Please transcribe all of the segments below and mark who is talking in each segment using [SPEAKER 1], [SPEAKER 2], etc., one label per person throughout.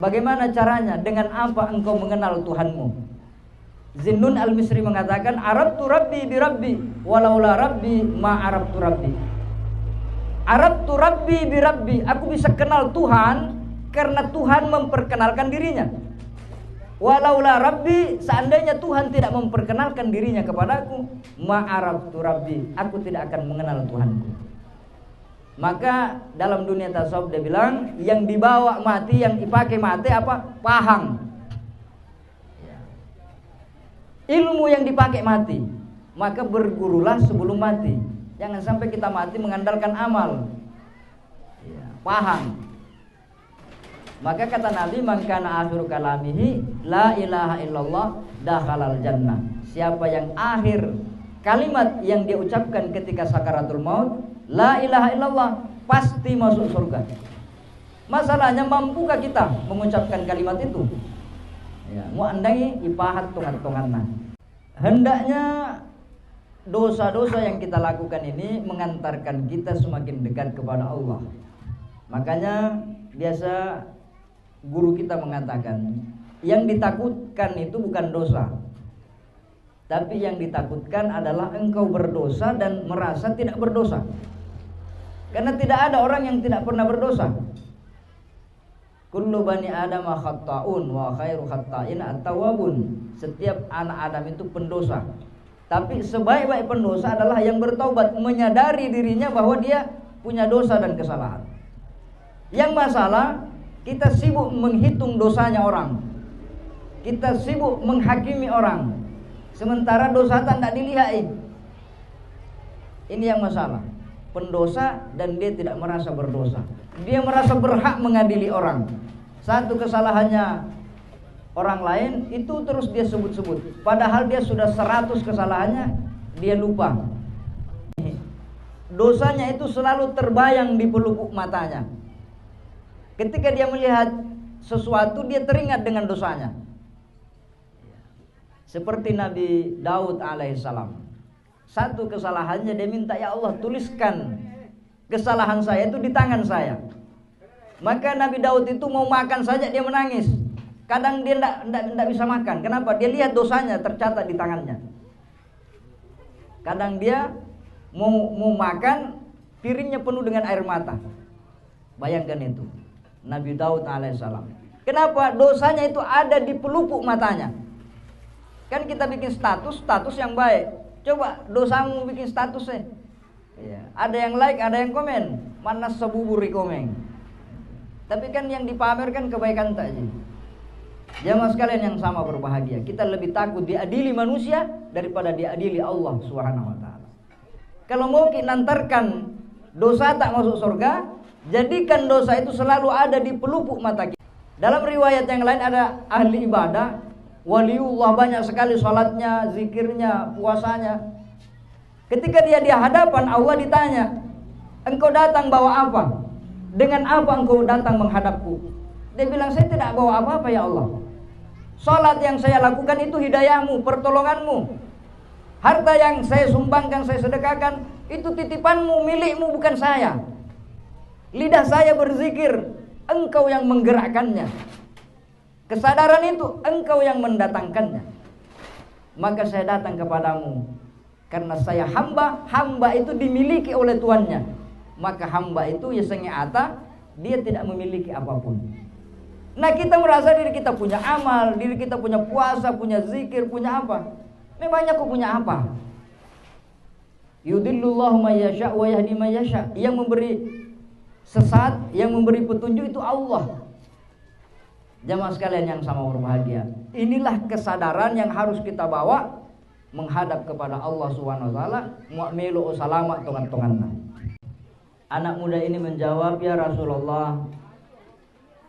[SPEAKER 1] Bagaimana caranya? Dengan apa engkau mengenal Tuhanmu? Zinnun al-Misri mengatakan, Arabtu Rabbi bi Rabbi, walaula Rabbi ma Arabtu Rabbi. Arabtu Rabbi bi Rabbi, aku bisa kenal Tuhan karena Tuhan memperkenalkan dirinya. Walaula Rabbi, seandainya Tuhan tidak memperkenalkan dirinya kepadaku, ma Arabtu Rabbi, aku tidak akan mengenal Tuhanku. Maka dalam dunia tasawuf dia bilang, yang dibawa mati, yang dipakai mati apa? Pahang. Ilmu yang dipakai mati. Maka bergurulah sebelum mati. Jangan sampai kita mati mengandalkan amal. Pahang. Maka kata Nabi, man kana akhiru kalamihi la ilaha illallah dakhalal jannah. Siapa yang akhir kalimat yang dia ucapkan ketika sakaratul maut, la ilaha illallah, pasti masuk surga. Masalahnya, mampukah kita mengucapkan kalimat itu? Ya, mu andai ipahat tungan-tunganna. Hendaknya dosa-dosa yang kita lakukan ini mengantarkan kita semakin dekat kepada Allah. Makanya biasa guru kita mengatakan, yang ditakutkan itu bukan dosa, tapi yang ditakutkan adalah engkau berdosa dan merasa tidak berdosa. Karena tidak ada orang yang tidak pernah berdosa. Kullu bani Adam khatta'un wa khairu khatta'in at-tawwabun. Setiap anak Adam itu pendosa. Tapi sebaik-baik pendosa adalah yang bertaubat, menyadari dirinya bahwa dia punya dosa dan kesalahan. Yang masalah, kita sibuk menghitung dosanya orang. Kita sibuk menghakimi orang. Sementara dosa tak dilihat. Ini yang masalah. Pendosa dan dia tidak merasa berdosa. Dia merasa berhak mengadili orang. Satu kesalahannya orang lain, itu terus dia sebut-sebut. Padahal dia sudah 100 kesalahannya, dia lupa. Dosanya itu selalu terbayang di pelupuk matanya. Ketika dia melihat sesuatu, dia teringat dengan dosanya. Seperti Nabi Daud alaihissalam. Satu kesalahannya dia minta, ya Allah, tuliskan kesalahan saya itu di tangan saya. Maka Nabi Daud itu mau makan saja dia menangis. Kadang dia tidak bisa makan. Kenapa? Dia lihat dosanya tercatat di tangannya. Kadang dia mau makan, piringnya penuh dengan air mata. Bayangkan itu, Nabi Daud alaihissalam. Kenapa? Dosanya itu ada di pelupuk matanya. Kan kita bikin status yang baik. Coba dosamu bikin statusnya. Ya, ada yang like, ada yang komen. Mana sebubur komen. Tapi kan yang dipamerkan kebaikan saja. Jamaah sekalian yang sama berbahagia, kita lebih takut diadili manusia daripada diadili Allah Subhanahu wa taala. Kalau mau nantarkan dosa tak masuk surga, jadikan dosa itu selalu ada di pelupuk mata kita. Dalam riwayat yang lain ada ahli ibadah, waliullah, banyak sekali salatnya, zikirnya, puasanya. Ketika dia di hadapan Allah ditanya, engkau datang bawa apa? Dengan apa engkau datang menghadapku? Dia bilang, saya tidak bawa apa-apa ya Allah. Salat yang saya lakukan itu hidayahmu, pertolonganmu. Harta yang saya sumbangkan, saya sedekahkan, itu titipanmu, milikmu, bukan saya. Lidah saya berzikir, engkau yang menggerakkannya. Kesadaran itu engkau yang mendatangkannya. Maka saya datang kepadamu karena saya hamba. Hamba itu dimiliki oleh tuannya. Maka hamba itu ya sengiata, dia tidak memiliki apapun. Nah, kita merasa diri kita punya amal, diri kita punya puasa, punya zikir, punya apa. Memangnya aku punya apa? Yudhillullahu may yasha' wa yahdi may yasha'. Yang memberi sesat, yang memberi petunjuk itu Allah. Jamaah sekalian yang sama berbahagia, inilah kesadaran yang harus kita bawa menghadap kepada Allah Subhanahu wa taala. Mu'milu salama tongan-tonganna. Anak muda ini menjawab, ya Rasulullah,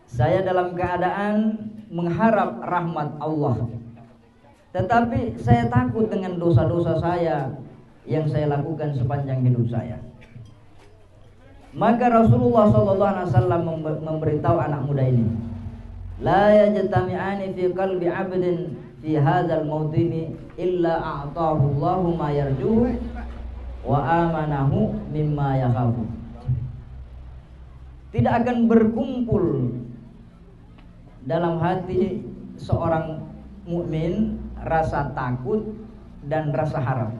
[SPEAKER 1] saya dalam keadaan mengharap rahmat Allah, tetapi saya takut dengan dosa-dosa saya yang saya lakukan sepanjang hidup saya. Maka Rasulullah SAW memberitahu anak muda ini, la yajtami'ani fi qalbi 'abdin fi hadzal mautini illa a'tahu Allahu ma yarjuhu wa amanahu mimma yakhafu. Tidak akan berkumpul dalam hati seorang mukmin rasa takut dan rasa harap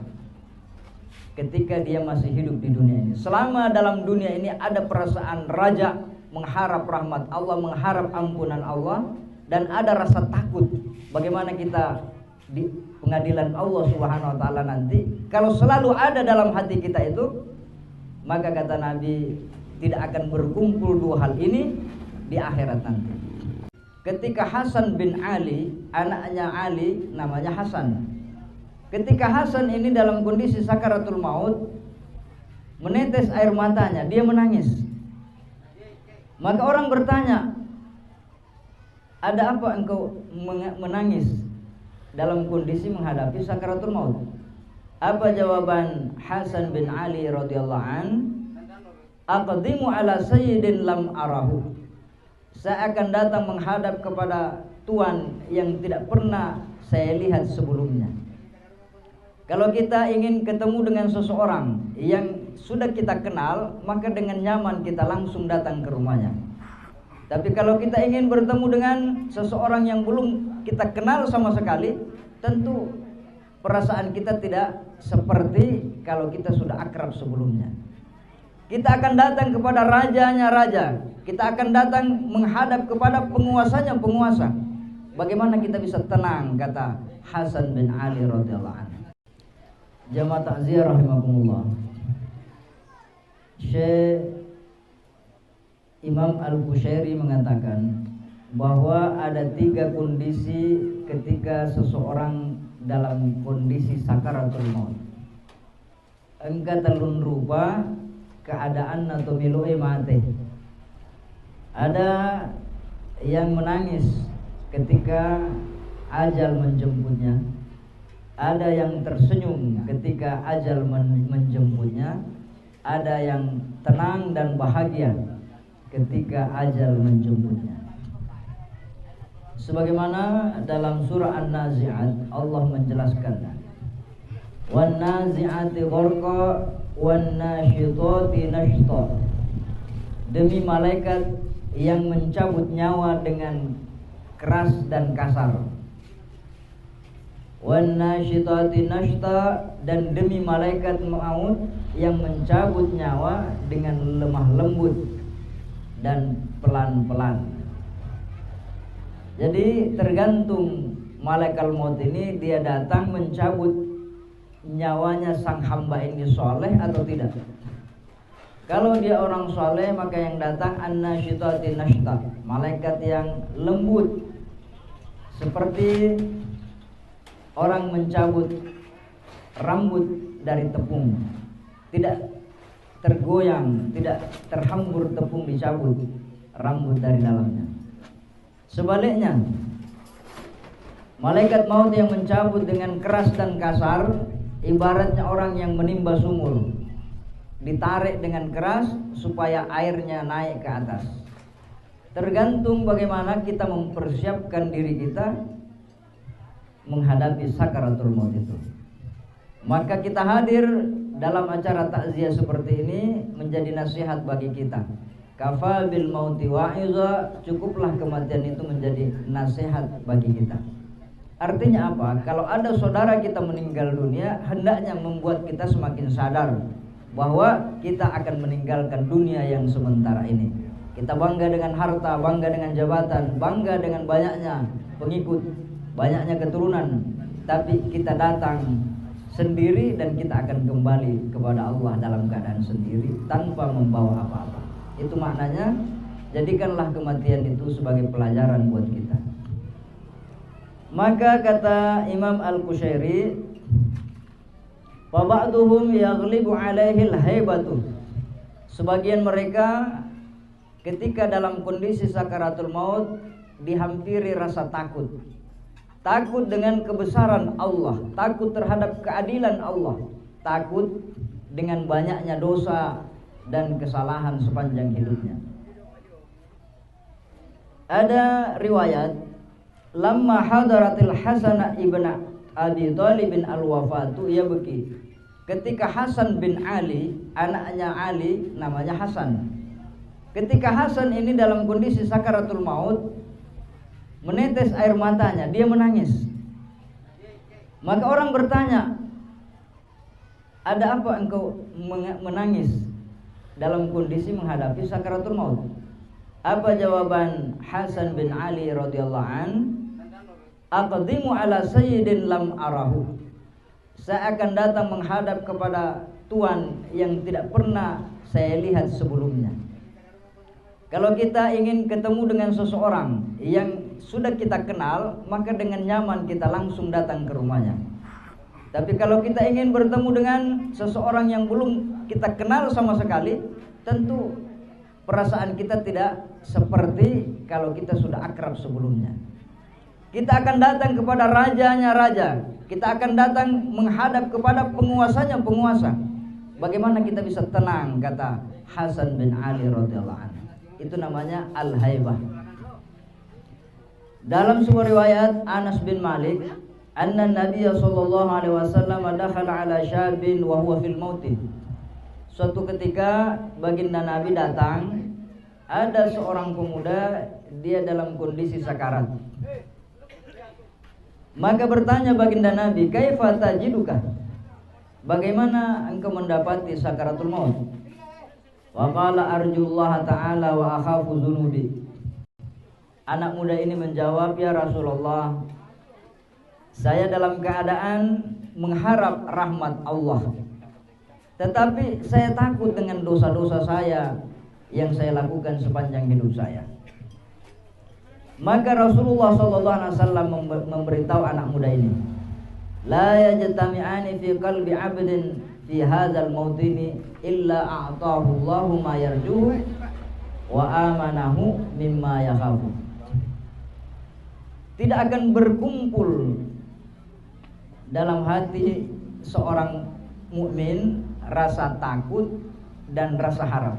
[SPEAKER 1] ketika dia masih hidup di dunia ini. Selama dalam dunia ini ada perasaan raja, mengharap rahmat Allah, mengharap ampunan Allah, dan ada rasa takut bagaimana kita di pengadilan Allah Subhanahu wa taala nanti. Kalau selalu ada dalam hati kita itu, maka kata Nabi tidak akan berkumpul dua hal ini di akhirat nanti. Ketika Hasan bin Ali, anaknya Ali namanya Hasan. Ketika Hasan ini dalam kondisi sakaratul maut, menetes air matanya, dia menangis. Maka orang bertanya, ada apa engkau menangis dalam kondisi menghadapi sakaratul maut? Apa jawaban Hasan bin Ali radhiyallahu an? Aqdimu ala sayyidin lam arahu. Saya akan datang menghadap kepada tuan yang tidak pernah saya lihat sebelumnya. Kalau kita ingin ketemu dengan seseorang yang sudah kita kenal, maka dengan nyaman kita langsung datang ke rumahnya. Tapi kalau kita ingin bertemu dengan seseorang yang belum kita kenal sama sekali, tentu perasaan kita tidak seperti kalau kita sudah akrab sebelumnya. Kita akan datang kepada rajanya raja, kita akan datang menghadap kepada penguasanya penguasa. Bagaimana kita bisa tenang, kata Hasan bin Ali radhiyallahu anhu. Jamaah takziah rahimakumullah. Syekh Imam Al-Qushairi mengatakan bahwa ada 3 kondisi ketika seseorang dalam kondisi sakaratul maut. Engka telun rupa keadaan atau milu'e mate. Ada yang menangis ketika ajal menjemputnya. Ada yang tersenyum ketika ajal menjemputnya. Ada yang tenang dan bahagia ketika ajal menjemputnya. Sebagaimana dalam surah An-Nazi'at Allah menjelaskan, wan nazi'ati gharqa wan nasyitati nashta. Demi malaikat yang mencabut nyawa dengan keras dan kasar. Wan nasyitati nashta, dan demi malaikat maut yang mencabut nyawa dengan lemah lembut dan pelan-pelan. Jadi tergantung malaikat maut ini dia datang mencabut nyawanya sang hamba ini soleh atau tidak. Kalau dia orang soleh, maka yang datang an-nasyitati nashta, malaikat yang lembut seperti orang mencabut rambut dari tepung, tidak tergoyang, tidak terhambur tepung dicabut rambut dari dalamnya. Sebaliknya, malaikat maut yang mencabut dengan keras dan kasar ibaratnya orang yang menimba sumur, ditarik dengan keras supaya airnya naik ke atas. Tergantung bagaimana kita mempersiapkan diri kita menghadapi sakaratul maut itu. Maka kita hadir dalam acara takziah seperti ini menjadi nasihat bagi kita. Kafa bil mauti wa'iza, cukuplah kematian itu menjadi nasihat bagi kita. Artinya apa? Kalau ada saudara kita meninggal dunia, hendaknya membuat kita semakin sadar bahwa kita akan meninggalkan dunia yang sementara ini. Kita bangga dengan harta, bangga dengan jabatan, bangga dengan banyaknya pengikut, banyaknya keturunan, tapi kita datang sendiri dan kita akan kembali kepada Allah dalam keadaan sendiri tanpa membawa apa-apa. Itu maknanya, jadikanlah kematian itu sebagai pelajaran buat kita. Maka kata Imam Al-Qushairi, wa ba'duhum yaghlibu 'alaihi al-haibatu. Sebagian mereka ketika dalam kondisi sakaratul maut dihampiri rasa takut. Takut dengan kebesaran Allah, takut terhadap keadilan Allah, takut dengan banyaknya dosa dan kesalahan sepanjang hidupnya. Ada riwayat, lamma hadaratil Hasan ibn Abi Thalib bin al-wafatu yabki. Ketika Hasan bin Ali, anaknya Ali namanya Hasan. Ketika Hasan ini dalam kondisi sakaratul maut, menetes air matanya, dia menangis. Maka orang bertanya, ada apa engkau menangis dalam kondisi menghadapi sakaratul maut? Apa jawaban Hasan bin Ali radhiyallahu an? Aqdimu ala sayyidin lam arahu. Saya akan datang menghadap kepada tuan yang tidak pernah saya lihat sebelumnya. Kalau kita ingin ketemu dengan seseorang yang sudah kita kenal, maka dengan nyaman kita langsung datang ke rumahnya. Tapi kalau kita ingin bertemu dengan seseorang yang belum kita kenal sama sekali, tentu perasaan kita tidak seperti kalau kita sudah akrab sebelumnya. Kita akan datang kepada rajanya raja, kita akan datang menghadap kepada penguasanya penguasa. Bagaimana kita bisa tenang, kata Hasan bin Ali radhiyallahu anhu. Itu namanya al-haibah. Dalam sebuah riwayat Anas bin Malik, anna Nabiy sallallahu alaihi wasallam dakhala ala syabin wa huwa fil maut. Suatu ketika baginda Nabi datang, ada seorang pemuda, dia dalam kondisi sakarat. Maka bertanya baginda Nabi, kaifa tajiduka? Bagaimana engkau mendapati sakaratul maut? Wa qala arjullaha ta'ala wa akhafu dzunubi. Anak muda ini menjawab, ya Rasulullah, saya dalam keadaan mengharap rahmat Allah, tetapi saya takut dengan dosa-dosa saya yang saya lakukan sepanjang hidup saya. Maka Rasulullah SAW memberitahu anak muda ini, la yajtami'ani fi qalbi 'abdin fi hadzal mautini illa a'tahu Allahu ma yarjuhu wa amanahu mimma yakhafu. Tidak akan berkumpul dalam hati seorang mukmin rasa takut dan rasa harap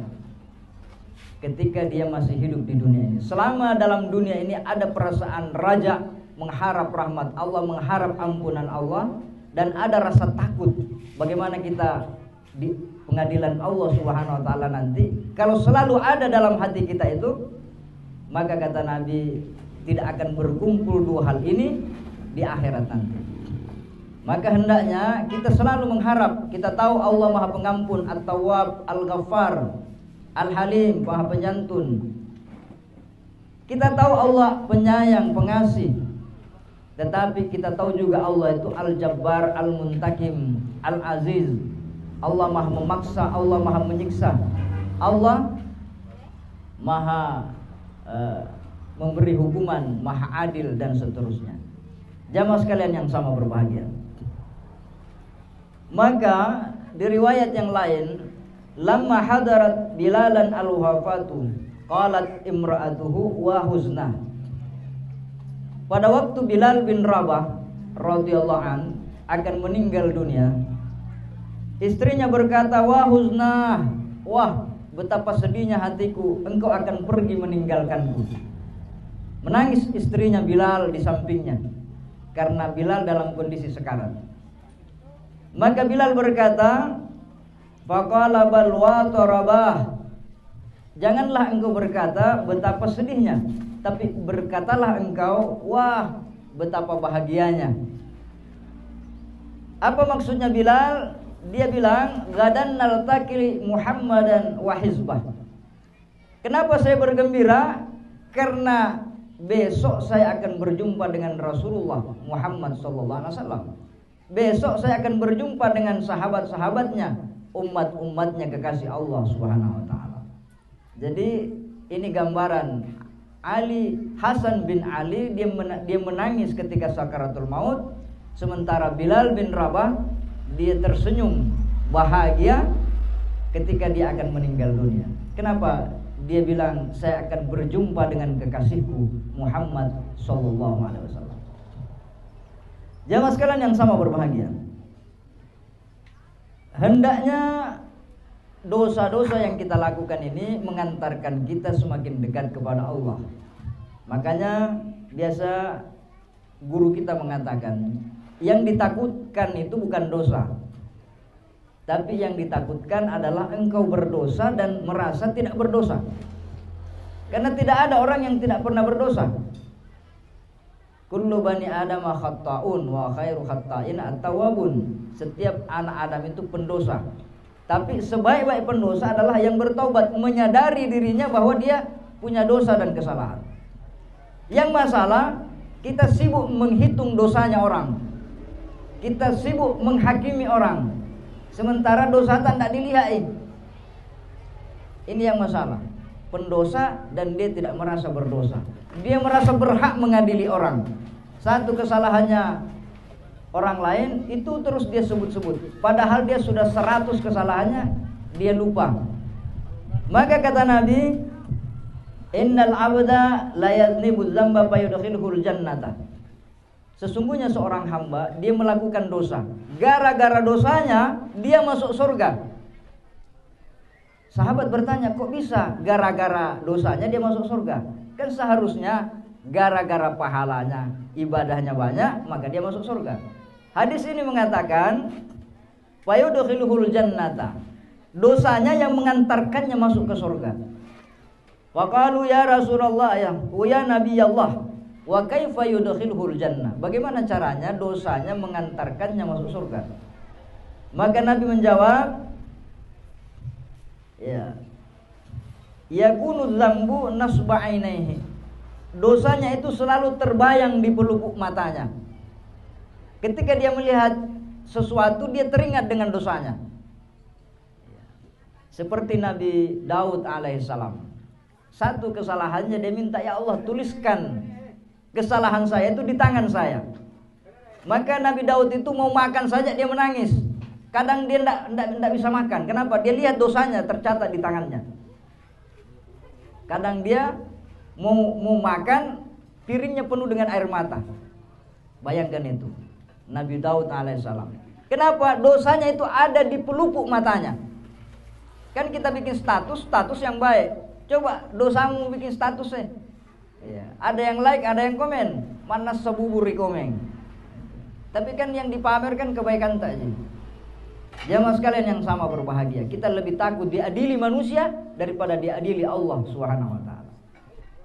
[SPEAKER 1] ketika dia masih hidup di dunia ini. Selama dalam dunia ini ada perasaan raja, mengharap rahmat Allah, mengharap ampunan Allah, dan ada rasa takut bagaimana kita di pengadilan Allah Subhanahu wa taala nanti. Kalau selalu ada dalam hati kita itu, maka kata Nabi, tidak akan berkumpul dua hal ini di akhirat nanti. Maka hendaknya kita selalu mengharap, kita tahu Allah Maha Pengampun, At-Tawwab, Al-Ghaffar, Al-Halim, Maha Penyantun. Kita tahu Allah penyayang, pengasih. Tetapi kita tahu juga Allah itu Al-Jabbar, Al-Muntakim, Al-Aziz. Allah Maha memaksa, Allah Maha menyiksa. Allah Maha memberi hukuman, Maha adil, dan seterusnya. Jamaah sekalian yang sama berbahagia. Maka di riwayat yang lain, lamma hadarat Bilalan al-wafatu qalat imra'atuhu wa huzna. Pada waktu Bilal bin Rabah radhiyallahu an akan meninggal dunia, istrinya berkata, wa huzna, wah betapa sedihnya hatiku, engkau akan pergi meninggalkanku. Menangis istrinya Bilal di sampingnya karena Bilal dalam kondisi sekarat. Maka Bilal berkata, faqala bal wa tarabah, janganlah engkau berkata betapa sedihnya, tapi berkatalah engkau, wah betapa bahagianya. Apa maksudnya Bilal? Dia bilang, gadan naltaqi Muhammadan wa hizbah. Kenapa saya bergembira? Karena besok saya akan berjumpa dengan Rasulullah Muhammad SAW. Besok saya akan berjumpa dengan sahabat-sahabatnya, umat-umatnya kekasih Allah Subhanahu wa taala. Jadi ini gambaran Ali, Hasan bin Ali, dia menangis ketika sakaratul maut, sementara Bilal bin Rabah dia tersenyum bahagia ketika dia akan meninggal dunia. Kenapa? Dia bilang, saya akan berjumpa dengan kekasihku Muhammad sallallahu alaihi wasallam. Jamaah sekalian yang sama berbahagia. Hendaknya dosa-dosa yang kita lakukan ini mengantarkan kita semakin dekat kepada Allah. Makanya biasa guru kita mengatakan, yang ditakutkan itu bukan dosa, tapi yang ditakutkan adalah engkau berdosa dan merasa tidak berdosa. Karena tidak ada orang yang tidak pernah berdosa. Kullu bani Adam khatta'un wa khairu khatta'in at-tawwabun. Setiap anak Adam itu pendosa. Tapi sebaik-baik pendosa adalah yang bertaubat, menyadari dirinya bahwa dia punya dosa dan kesalahan. Yang masalah kita sibuk menghitung dosanya orang. Kita sibuk menghakimi orang. Sementara dosa tidak dilihat. Ini yang masalah. Pendosa dan dia tidak merasa berdosa. Dia merasa berhak mengadili orang. Satu kesalahannya orang lain itu terus dia sebut-sebut. Padahal dia sudah 100 kesalahannya, dia lupa. Maka kata Nabi, innal abda la yadhnibu dzamba fayudkhilhul jannata. Sesungguhnya seorang hamba dia melakukan dosa. Gara-gara dosanya dia masuk surga. Sahabat bertanya, kok bisa gara-gara dosanya dia masuk surga? Kan seharusnya gara-gara pahalanya, ibadahnya banyak, maka dia masuk surga. Hadis ini mengatakan fayudkhilhul jannata. Dosanya yang mengantarkannya masuk ke surga. Wa qalu ya Rasulullah ya Nabi Allah, wa kaifa yudkhilhul jannah? Bagaimana caranya dosanya mengantarkannya masuk surga? Maka Nabi menjawab, ya, yakunu dzambu nasba ainaihi. Dosanya itu selalu terbayang di pelupuk matanya. Ketika dia melihat sesuatu, dia teringat dengan dosanya. Seperti Nabi Daud alaihissalam. Satu kesalahannya dia minta, ya Allah tuliskan kesalahan saya itu di tangan saya. Maka Nabi Daud itu mau makan saja dia menangis. Kadang dia tidak bisa makan. Kenapa? Dia lihat dosanya tercatat di tangannya. Kadang dia mau makan, piringnya penuh dengan air mata. Bayangkan itu, Nabi Daud alaihissalam. Kenapa? Dosanya itu ada di pelupuk matanya. Kan kita bikin status yang baik. Coba dosamu bikin statusnya. Ya, ada yang like, ada yang komen. Mana sebuburi komen. Tapi kan yang dipamerkan kebaikan saja. Jamaah sekalian yang sama berbahagia, kita lebih takut diadili manusia daripada diadili Allah Subhanahu wa taala.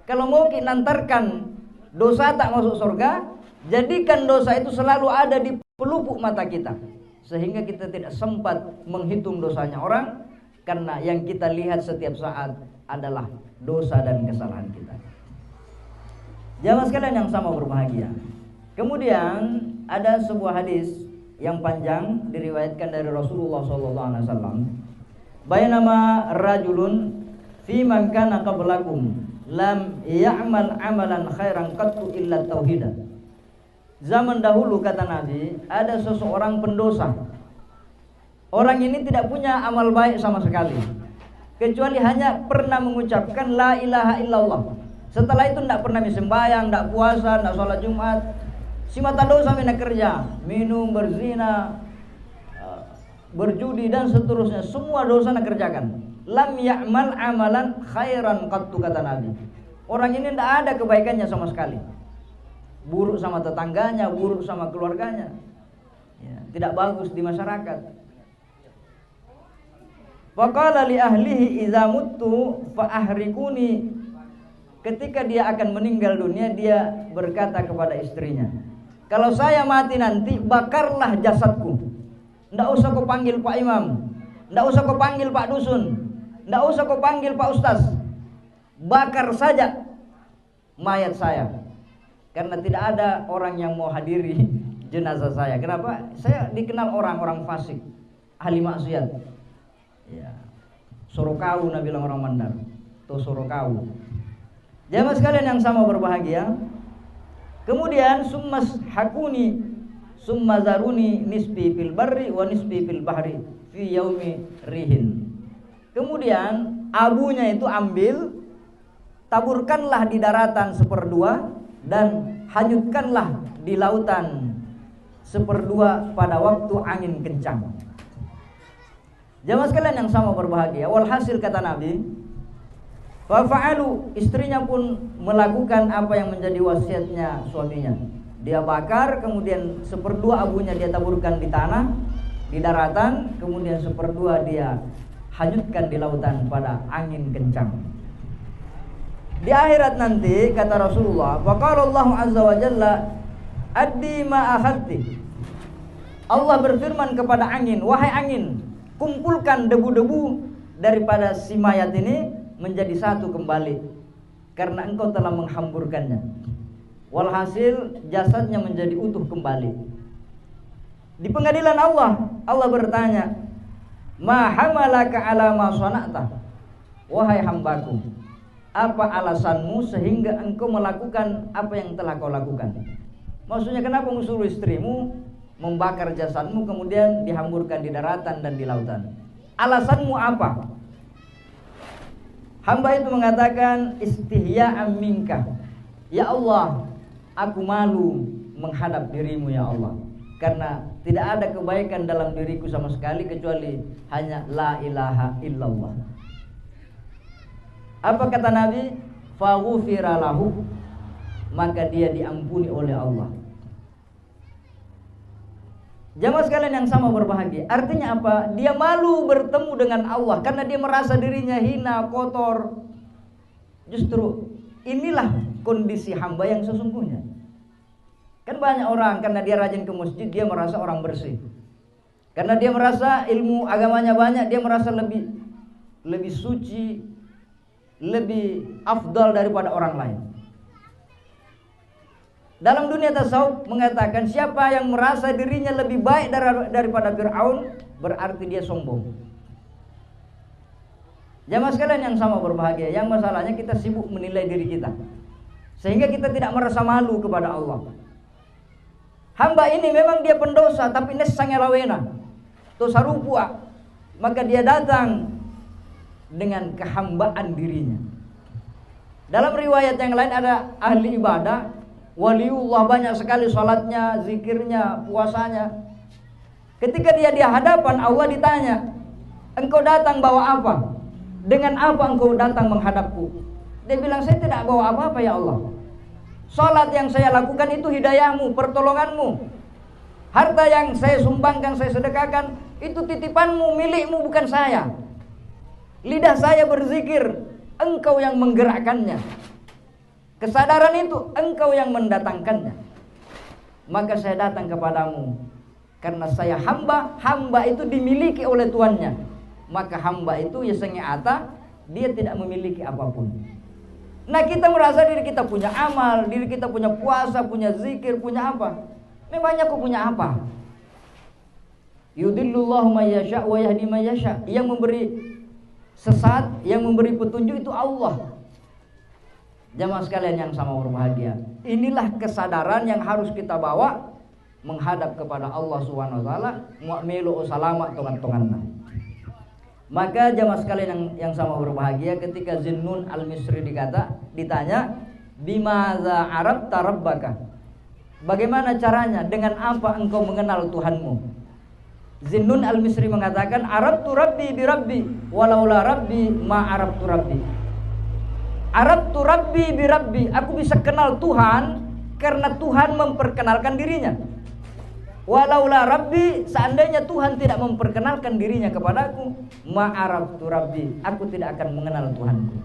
[SPEAKER 1] Kalau mau kita nantarkan dosa tak masuk surga, jadikan dosa itu selalu ada di pelupuk mata kita, sehingga kita tidak sempat menghitung dosanya orang, karena yang kita lihat setiap saat adalah dosa dan kesalahan kita. Jamaah sekalian yang sama berbahagia. Kemudian ada sebuah hadis yang panjang diriwayatkan dari Rasulullah SAW. Bainama rajulun fi man kana qablakum lam ya'mal amalan khairan qattu illa tauhidah. Zaman dahulu kata Nabi, ada seseorang pendosa. Orang ini tidak punya amal baik sama sekali, kecuali hanya pernah mengucapkan la ilaha illallah. Setelah itu tidak pernah sembahyang, tidak puasa, tidak sholat Jumat. Si mata dosa mina kerja, minum, berzina, berjudi dan seterusnya, semua dosa nak kerjakan. Lam ya'mal amalan khairan qattu kata Nabi. Orang ini tidak ada kebaikannya sama sekali. Buruk sama tetangganya, buruk sama keluarganya, ya, tidak bagus di masyarakat. Faqala li ahlihi idza muttu fa ahrikuni. Ketika dia akan meninggal dunia, dia berkata kepada istrinya, kalau saya mati nanti, bakarlah jasadku. Tidak usah kau panggil Pak Imam, tidak usah kau panggil Pak Dusun, tidak usah kau panggil Pak Ustaz. Bakar saja mayat saya. Karena tidak ada orang yang mau hadiri jenazah saya. Kenapa? Saya dikenal orang-orang fasik, ahli maksiat. Ya. Sorokau Nabi bilang orang Mandar. Tuh sorokau. Jamaah sekalian yang sama berbahagia. Kemudian summas hakuni summa zaruni nisbi fil barri wa nisbi fil bahri fi yaumi rihin. Kemudian abunya itu ambil, taburkanlah di daratan 1/2 dan hanyutkanlah di lautan 1/2 pada waktu angin kencang. Jamaah sekalian yang sama berbahagia. Walhasil kata Nabi, wa fa'alu, istrinya pun melakukan apa yang menjadi wasiatnya suaminya. Dia bakar, kemudian 1/2 abunya dia taburkan di tanah, di daratan, kemudian 1/2 dia hanyutkan di lautan pada angin kencang. Di akhirat nanti kata Rasulullah, wa qala Allah azza wa jalla, addi ma akhadti. Allah berfirman kepada angin, wahai angin, kumpulkan debu-debu daripada si mayat ini menjadi satu kembali, karena engkau telah menghamburkannya. Walhasil jasadnya menjadi utuh kembali. Di pengadilan Allah bertanya, ma hamalaka ala ma sana'ta, wahai hambaku, apa alasanmu sehingga engkau melakukan apa yang telah kau lakukan? Maksudnya kenapa musuh istrimu membakar jasadmu kemudian dihamburkan di daratan dan di lautan? Alasanmu apa? Hamba itu mengatakan, istihya'an minka, ya Allah, aku malu menghadap dirimu ya Allah, karena tidak ada kebaikan dalam diriku sama sekali kecuali hanya la ilaha illallah. Apa kata Nabi? Faghufira lahu, maka dia diampuni oleh Allah. Jamaah sekalian yang sama berbahagia. Artinya apa? Dia malu bertemu dengan Allah karena dia merasa dirinya hina, kotor. Justru inilah kondisi hamba yang sesungguhnya. Kan banyak orang karena dia rajin ke masjid, dia merasa orang bersih. Karena dia merasa ilmu agamanya banyak, dia merasa lebih suci, lebih afdal daripada orang lain. Dalam dunia tasawuf mengatakan, siapa yang merasa dirinya lebih baik daripada Fir'aun, berarti dia sombong. Jamaah sekalian yang sama berbahagia, yang masalahnya kita sibuk menilai diri kita, sehingga kita tidak merasa malu kepada Allah. Hamba ini memang dia pendosa, tapi nesangnya lawena, dosa rupua, maka dia datang dengan kehambaan dirinya. Dalam riwayat yang lain ada ahli ibadah, waliullah, banyak sekali salatnya, zikirnya, puasanya. Ketika dia di hadapan Allah ditanya, engkau datang bawa apa? Dengan apa engkau datang menghadapku? Dia bilang, saya tidak bawa apa-apa ya Allah. Salat yang saya lakukan itu hidayahmu, pertolonganmu. Harta yang saya sumbangkan, saya sedekahkan, itu titipanmu, milikmu, bukan saya. Lidah saya berzikir, engkau yang menggerakkannya. Kesadaran itu engkau yang mendatangkannya. Maka saya datang kepadamu karena saya hamba. Hamba itu dimiliki oleh tuannya. Maka hamba itu ya sengiata, dia tidak memiliki apapun. Nah, kita merasa diri kita punya amal, diri kita punya puasa, punya zikir, punya apa? Memangnya kau punya apa? Yudhillullahu may yasha wa yahdi may yasha. Yang memberi sesat, yang memberi petunjuk itu Allah. Jamaah sekalian yang sama berbahagia, inilah kesadaran yang harus kita bawa menghadap kepada Allah Subhanahu wa taala, mu'milu salama tongan-tonganna. Maka jamaah sekalian yang sama berbahagia, ketika Zinnun al-Misri ditanya, bimaza arabta rabbaka? Bagaimana caranya? Dengan apa engkau mengenal Tuhanmu? Zinnun al-Misri mengatakan, arabtu rabbi bi rabbi, walaula rabbi ma arabtu rabbi. Arabtu rabbi bi rabbi, aku bisa kenal Tuhan karena Tuhan memperkenalkan dirinya. Walaula rabbi, seandainya Tuhan tidak memperkenalkan dirinya kepadaku, ma arabtu rabbi, aku tidak akan mengenal Tuhanku.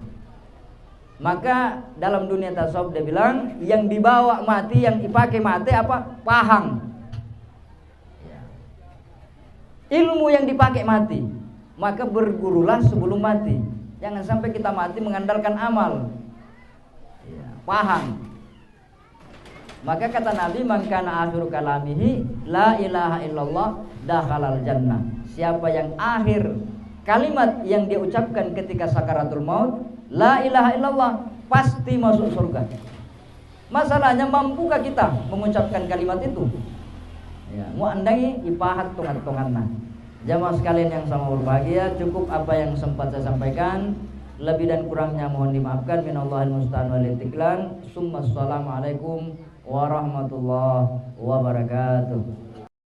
[SPEAKER 1] Maka dalam dunia tasawuf dia bilang, yang dibawa mati, yang dipakai mati apa? Pahang. Ilmu yang dipakai mati. Maka bergurulah sebelum mati. Jangan sampai kita mati mengandalkan amal. Paham. Maka kata Nabi, man kana akhiru kalamihi la ilaha illallah dakhalal jannah. Siapa yang akhir kalimat yang dia ucapkan ketika sakaratul maut, la ilaha illallah, pasti masuk surga. Masalahnya, mampukah kita mengucapkan kalimat itu? Ya, mu andangi ipahat tongan-tonganna. Jamaah sekalian yang sama berbahagia, cukup apa yang sempat saya sampaikan. Lebih dan kurangnya mohon dimaafkan. Minallahil musta'an wal istiqlan. Assalamualaikum warahmatullahi wabarakatuh.